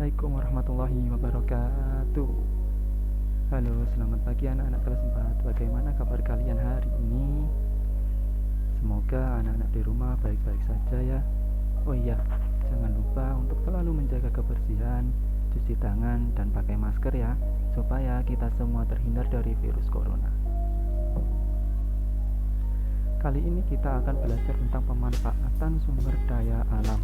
Assalamualaikum warahmatullahi wabarakatuh. Halo, selamat pagi anak-anak kelas 4. Bagaimana kabar kalian hari ini? Semoga anak-anak di rumah baik-baik saja ya. Oh iya, jangan lupa untuk selalu menjaga kebersihan, cuci tangan, dan pakai masker ya, supaya kita semua terhindar dari virus corona. Kali ini kita akan belajar tentang pemanfaatan sumber daya alam.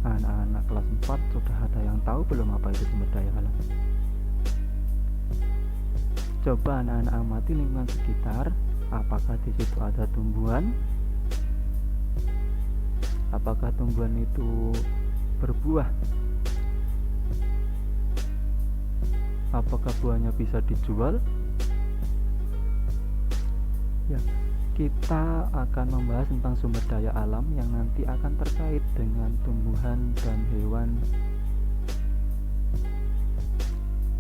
Anak-anak kelas 4 sudah ada yang tahu belum apa itu sumber daya alam? Coba anak-anak amati lingkungan sekitar. Apakah di situ ada tumbuhan? Apakah tumbuhan itu berbuah? Apakah buahnya bisa dijual? Ya, kita akan membahas tentang sumber daya alam yang nanti akan terkait dengan tumbuhan dan hewan.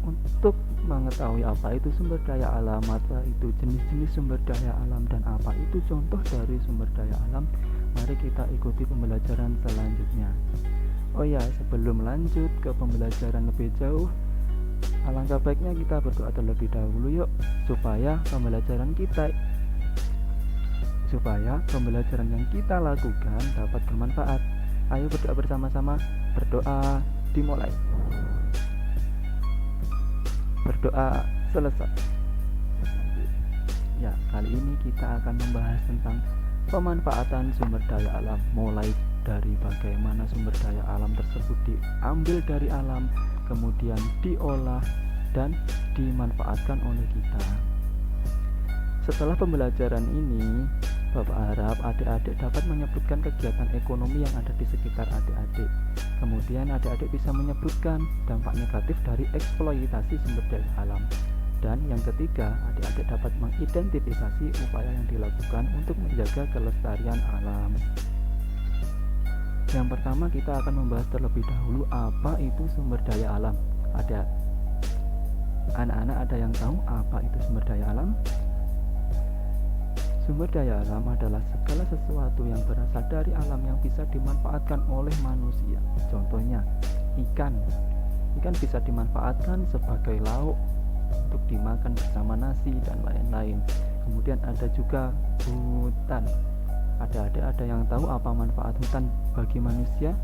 Untuk mengetahui apa itu sumber daya alam, apa itu jenis-jenis sumber daya alam, dan apa itu contoh dari sumber daya alam, mari kita ikuti pembelajaran selanjutnya. Oh ya, sebelum lanjut ke pembelajaran lebih jauh, alangkah baiknya kita berdoa terlebih dahulu yuk, supaya pembelajaran yang kita lakukan dapat bermanfaat. Ayo berdoa bersama-sama. Berdoa dimulai. Berdoa selesai. Ya, kali ini kita akan membahas tentang pemanfaatan sumber daya alam, mulai dari bagaimana sumber daya alam tersebut diambil dari alam, kemudian diolah dan dimanfaatkan oleh kita. Setelah pembelajaran ini, Bapak harap adik-adik dapat menyebutkan kegiatan ekonomi yang ada di sekitar adik-adik. Kemudian adik-adik bisa menyebutkan dampak negatif dari eksploitasi sumber daya alam. Dan yang ketiga, adik-adik dapat mengidentifikasi upaya yang dilakukan untuk menjaga kelestarian alam. Yang pertama, kita akan membahas terlebih dahulu apa itu sumber daya alam. Anak-anak ada yang tahu apa itu sumber daya alam? Sumber daya alam adalah segala sesuatu yang berasal dari alam yang bisa dimanfaatkan oleh manusia. Contohnya, ikan. Ikan bisa dimanfaatkan sebagai lauk untuk dimakan bersama nasi dan lain-lain. Kemudian ada juga hutan. Ada yang tahu apa manfaat hutan bagi manusia?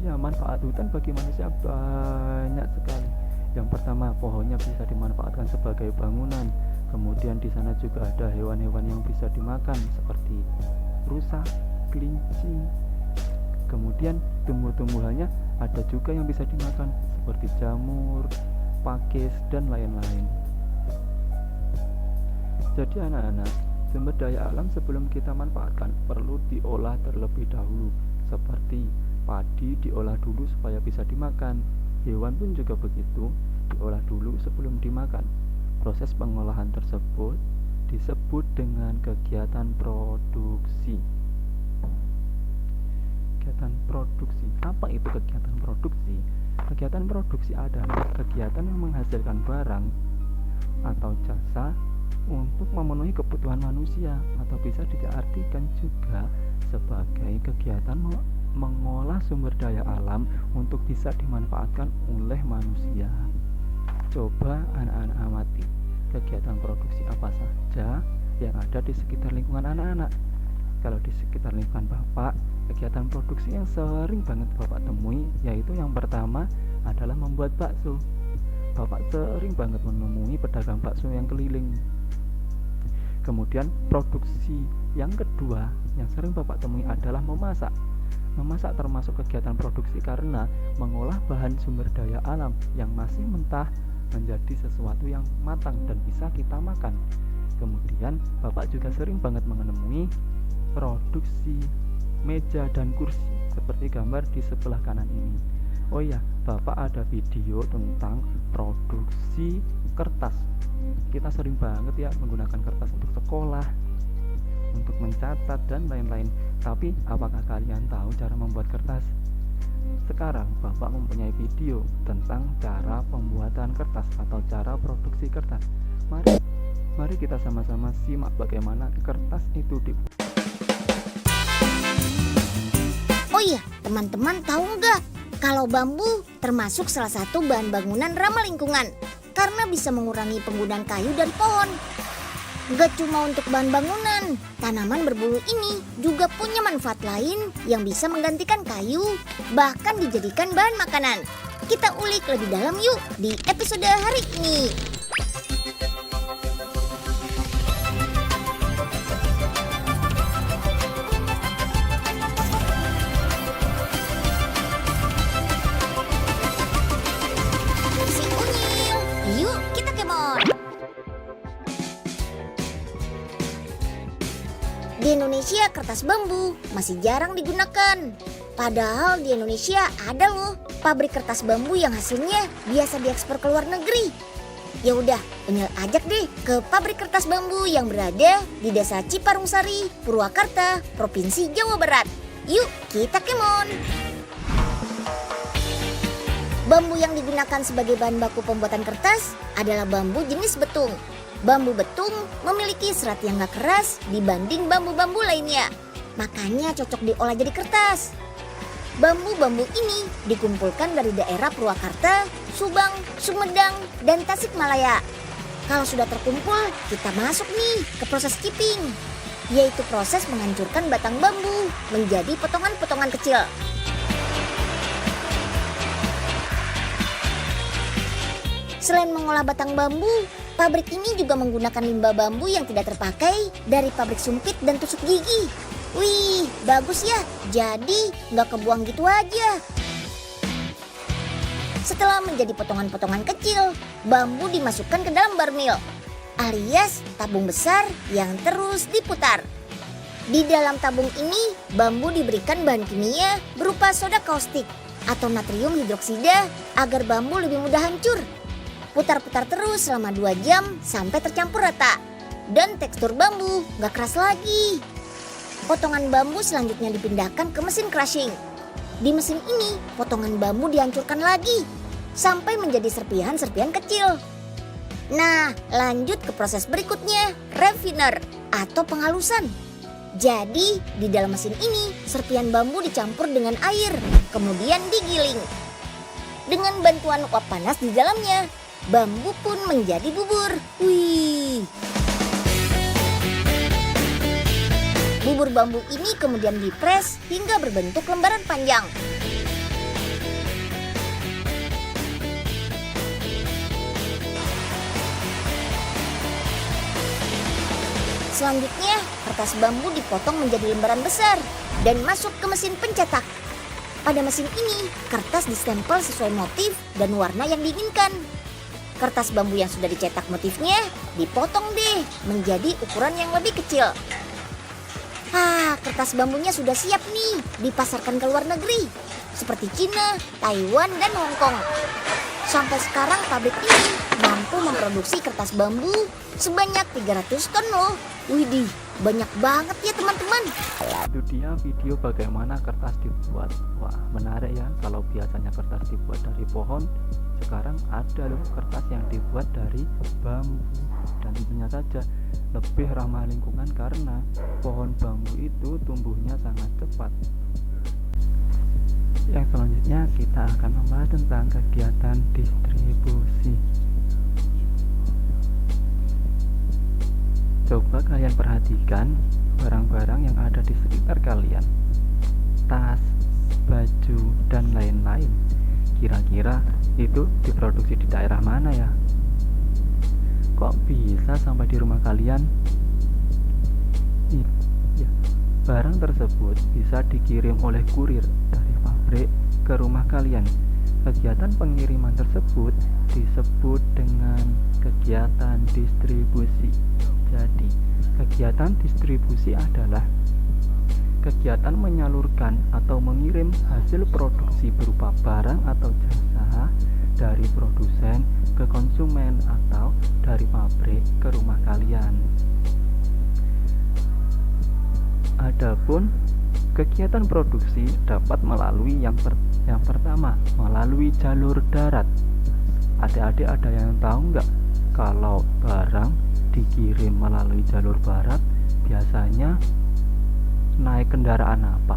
Ya, manfaat hutan bagi manusia banyak sekali. Yang pertama, pohonnya bisa dimanfaatkan sebagai bangunan. Kemudian di sana juga ada hewan-hewan yang bisa dimakan seperti rusa, kelinci. Kemudian tumbuh-tumbuhannya ada juga yang bisa dimakan seperti jamur, pakis, dan lain-lain. Jadi anak-anak, sumber daya alam sebelum kita manfaatkan perlu diolah terlebih dahulu. Seperti padi diolah dulu supaya bisa dimakan. Hewan pun juga begitu, diolah dulu sebelum dimakan. Proses pengolahan tersebut disebut dengan kegiatan produksi. Kegiatan produksi. Apa itu kegiatan produksi? Kegiatan produksi adalah kegiatan yang menghasilkan barang atau jasa untuk memenuhi kebutuhan manusia, atau bisa diartikan juga sebagai kegiatan mengolah sumber daya alam untuk bisa dimanfaatkan oleh manusia. Coba anak-anak amati kegiatan produksi apa saja yang ada di sekitar lingkungan anak-anak. Kalau di sekitar lingkungan Bapak, kegiatan produksi yang sering banget Bapak temui yaitu yang pertama adalah membuat bakso. Bapak sering banget menemui pedagang bakso yang keliling. Kemudian produksi yang kedua yang sering Bapak temui adalah memasak. Memasak termasuk kegiatan produksi karena mengolah bahan sumber daya alam yang masih mentah menjadi sesuatu yang matang dan bisa kita makan. Kemudian Bapak juga sering banget menemui produksi meja dan kursi seperti gambar di sebelah kanan ini. Oh ya, Bapak ada video tentang produksi kertas. Kita sering banget ya menggunakan kertas untuk sekolah, untuk mencatat dan lain-lain. Tapi apakah kalian tahu cara membuat kertas? Sekarang Bapak mempunyai video tentang cara pembuatan kertas atau cara produksi kertas. Mari kita sama-sama simak bagaimana kertas itu dibuat. Oh iya, teman-teman tahu nggak? Kalau bambu termasuk salah satu bahan bangunan ramah lingkungan karena bisa mengurangi penggunaan kayu dari pohon. Gak cuma untuk bahan bangunan, tanaman berbulu ini juga punya manfaat lain yang bisa menggantikan kayu, bahkan dijadikan bahan makanan. Kita ulik lebih dalam yuk di episode hari ini. Si Unyil, yuk kita kemon. Di Indonesia kertas bambu masih jarang digunakan. Padahal di Indonesia ada loh pabrik kertas bambu yang hasilnya biasa diekspor ke luar negeri. Ya udah, Unyil ajak deh ke pabrik kertas bambu yang berada di Desa Ciparungsari, Purwakarta, Provinsi Jawa Barat. Yuk kita kemon. Bambu yang digunakan sebagai bahan baku pembuatan kertas adalah bambu jenis betung. Bambu betung memiliki serat yang gak keras dibanding bambu-bambu lainnya. Makanya cocok diolah jadi kertas. Bambu-bambu ini dikumpulkan dari daerah Purwakarta, Subang, Sumedang, dan Tasikmalaya. Kalau sudah terkumpul, kita masuk nih ke proses keeping, yaitu proses menghancurkan batang bambu menjadi potongan-potongan kecil. Selain mengolah batang bambu, pabrik ini juga menggunakan limbah bambu yang tidak terpakai dari pabrik sumpit dan tusuk gigi. Wih, bagus ya. Jadi nggak kebuang gitu aja. Setelah menjadi potongan-potongan kecil, bambu dimasukkan ke dalam barmil, alias tabung besar yang terus diputar. Di dalam tabung ini, bambu diberikan bahan kimia berupa soda kaustik atau natrium hidroksida agar bambu lebih mudah hancur. Putar-putar terus selama 2 jam sampai tercampur rata. Dan tekstur bambu gak keras lagi. Potongan bambu selanjutnya dipindahkan ke mesin crushing. Di mesin ini, potongan bambu dihancurkan lagi sampai menjadi serpihan-serpihan kecil. Nah, lanjut ke proses berikutnya, refiner atau penghalusan. Jadi, di dalam mesin ini, serpihan bambu dicampur dengan air, kemudian digiling. Dengan bantuan uap panas di dalamnya, bambu pun menjadi bubur. Wih. Bubur bambu ini kemudian dipres hingga berbentuk lembaran panjang. Selanjutnya, kertas bambu dipotong menjadi lembaran besar dan masuk ke mesin pencetak. Pada mesin ini, kertas distempel sesuai motif dan warna yang diinginkan. Kertas bambu yang sudah dicetak motifnya dipotong deh menjadi ukuran yang lebih kecil. Kertas bambunya sudah siap nih dipasarkan ke luar negeri seperti Cina, Taiwan, dan Hong Kong. Sampai sekarang pabrik ini mampu memproduksi kertas bambu sebanyak 300 ton loh. Widih, banyak banget ya teman-teman. Itu dia video bagaimana kertas dibuat. Wah, menarik ya. Kalau biasanya kertas dibuat dari pohon, sekarang ada loh kertas yang dibuat dari bambu. Dan tentunya saja lebih ramah lingkungan karena pohon bambu itu tumbuhnya sangat cepat. Yang selanjutnya kita akan membahas tentang kegiatan distribusi. Coba kalian perhatikan barang-barang yang ada di sekitar kalian. Tas, baju, dan lain-lain. Kira-kira itu diproduksi di daerah mana ya? Kok bisa sampai di rumah kalian? Ya, barang tersebut bisa dikirim oleh kurir dari pabrik ke rumah kalian. Kegiatan pengiriman tersebut disebut dengan kegiatan distribusi. Jadi, kegiatan distribusi adalah kegiatan menyalurkan atau mengirim hasil produksi berupa barang atau jasa dari produsen ke konsumen atau dari pabrik ke rumah kalian. Adapun kegiatan produksi dapat melalui yang pertama, melalui jalur darat. Adik-adik ada yang tahu nggak kalau barang dikirim melalui jalur darat biasanya naik kendaraan apa?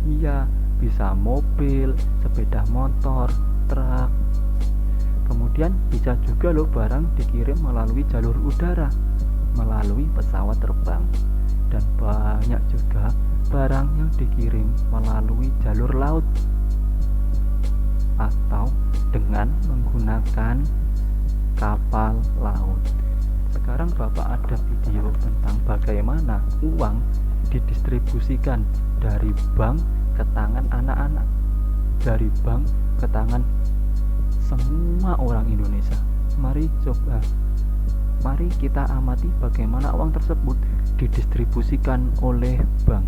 Iya, bisa mobil, sepeda motor, truk. Kemudian bisa juga loh barang dikirim melalui jalur udara, melalui pesawat terbang. Dan banyak juga barang yang dikirim melalui jalur laut atau dengan menggunakan kapal laut. Sekarang Bapak ada video tentang bagaimana uang didistribusikan dari bank ke tangan anak-anak, dari bank ke tangan semua orang Indonesia. Mari kita amati bagaimana uang tersebut didistribusikan oleh bank.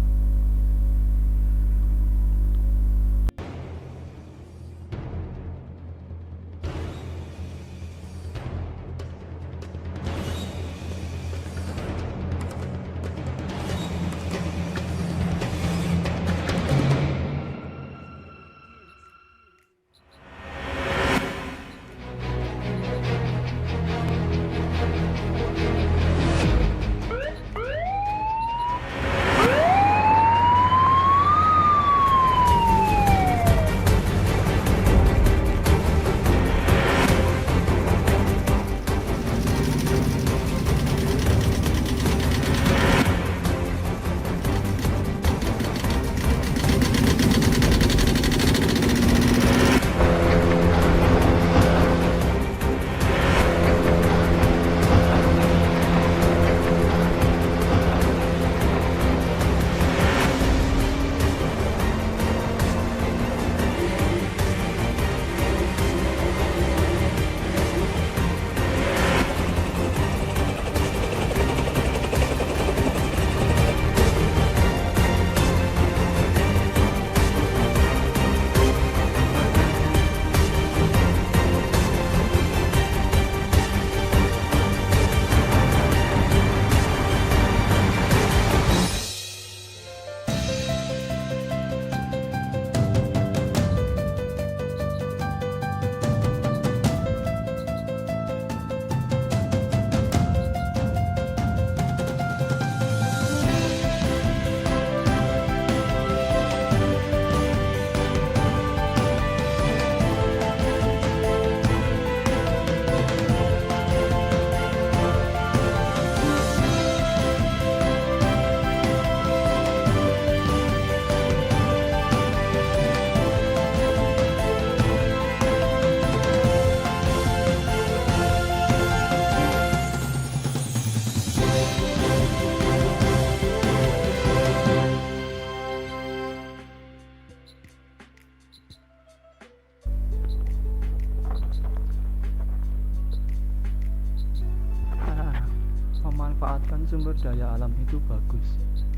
Memanfaatkan sumber daya alam itu bagus,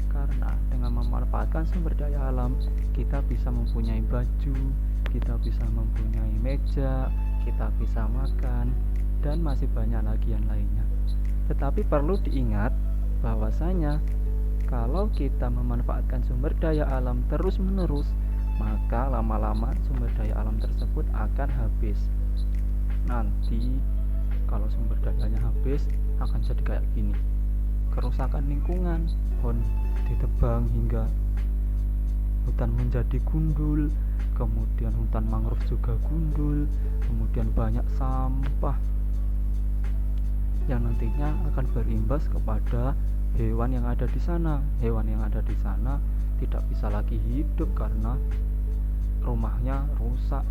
karena dengan memanfaatkan sumber daya alam kita bisa mempunyai baju, kita bisa mempunyai meja, kita bisa makan, dan masih banyak lagi yang lainnya. Tetapi perlu diingat bahwasanya kalau kita memanfaatkan sumber daya alam terus-menerus, maka lama-lama sumber daya alam tersebut akan habis. Nanti kalau sumber dayanya habis akan jadi kayak gini, kerusakan lingkungan, pohon ditebang hingga hutan menjadi gundul, kemudian hutan mangrove juga gundul, kemudian banyak sampah yang nantinya akan berimbas kepada hewan yang ada di sana. Hewan yang ada di sana tidak bisa lagi hidup karena rumahnya rusak.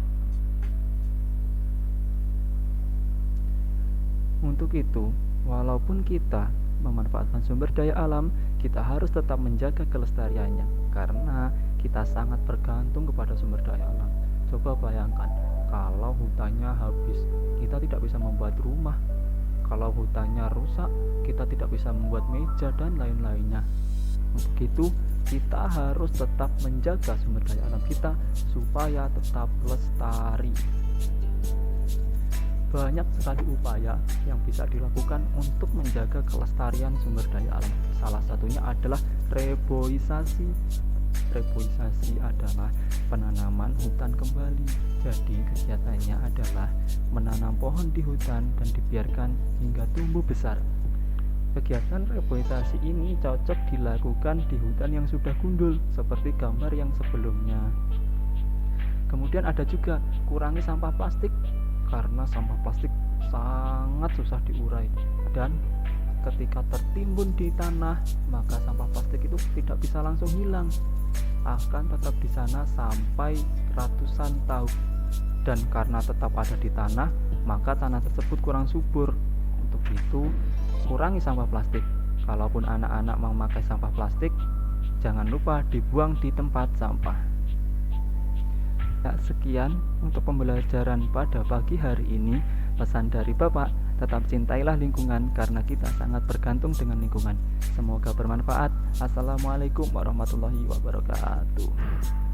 Untuk itu, walaupun kita memanfaatkan sumber daya alam, kita harus tetap menjaga kelestariannya, karena kita sangat bergantung kepada sumber daya alam. Coba bayangkan, kalau hutannya habis, kita tidak bisa membuat rumah. Kalau hutannya rusak, kita tidak bisa membuat meja dan lain-lainnya. Untuk itu, kita harus tetap menjaga sumber daya alam kita supaya tetap lestari. Banyak sekali upaya yang bisa dilakukan untuk menjaga kelestarian sumber daya alam. Salah satunya adalah reboisasi. Reboisasi adalah penanaman hutan kembali. Jadi kegiatannya adalah menanam pohon di hutan dan dibiarkan hingga tumbuh besar. Kegiatan reboisasi ini cocok dilakukan di hutan yang sudah gundul, seperti gambar yang sebelumnya. Kemudian ada juga kurangi sampah plastik, karena sampah plastik sangat susah diurai, dan ketika tertimbun di tanah maka sampah plastik itu tidak bisa langsung hilang, akan tetap di sana sampai ratusan tahun. Dan karena tetap ada di tanah, maka tanah tersebut kurang subur. Untuk itu, kurangi sampah plastik. Kalaupun anak-anak memakai sampah plastik, jangan lupa dibuang di tempat sampah. Ya, sekian untuk pembelajaran pada pagi hari ini. Pesan dari Bapak, tetap cintailah lingkungan karena kita sangat bergantung dengan lingkungan. Semoga bermanfaat. Assalamualaikum warahmatullahi wabarakatuh.